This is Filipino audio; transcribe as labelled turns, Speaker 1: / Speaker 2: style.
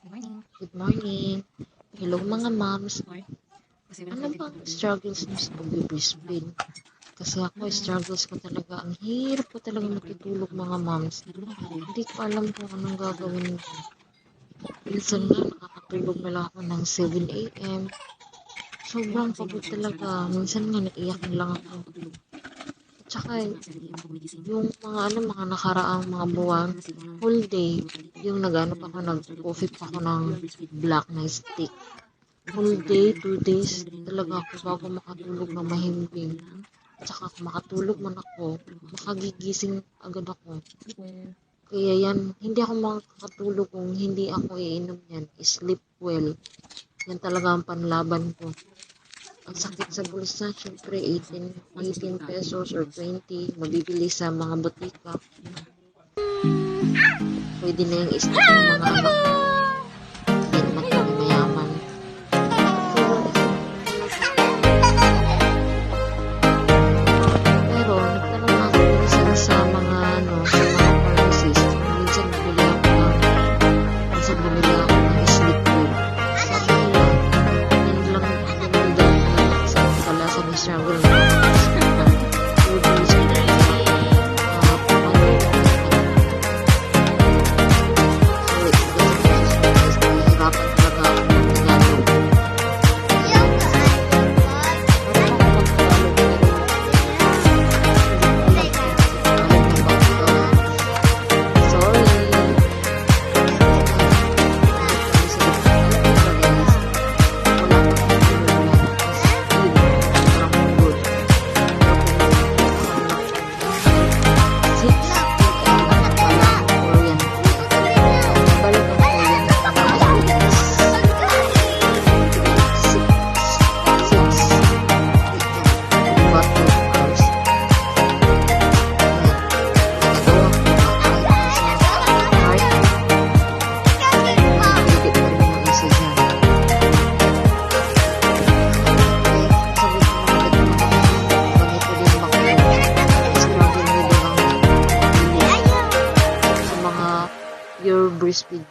Speaker 1: Good morning. Hello mga moms. Ano bang struggles mo sa pag-breastfeed? Kasi ako, struggles ko talaga. Ang hirap ko talaga matutulog mga moms. Hindi ko alam kung anong gagawin ko. Minsan nga, nakakatulog na lang ako ng 7 a.m. Sobrang pagod talaga. Minsan nga, naiyak na lang ako. At saka, yung mga nakaraang mga buwan, whole day, yung nag-ano pa ako, nag-coffee pa ako ng black na stick. Whole day, 2 days, talaga ako bago makatulog na mahimbing. At saka kung makatulog man ako, makagigising agad ako. Kaya yan, hindi ako makakatulog kung hindi ako iinom yan. Sleep well. Yan talaga ang panlaban ko. Ang sakit sa bulsa, syempre 18 pesos or 20, mabibili sa mga butika. Pwede na yung stock ng mga anak ko. Hindi naman kami mayaman. Pero, nagtanong ako minsan sa mga pharmacist. Minsan bumili ako ng sleep well. Sabi nila, yan lang sa kalasan ng struggle na. Your breastfeed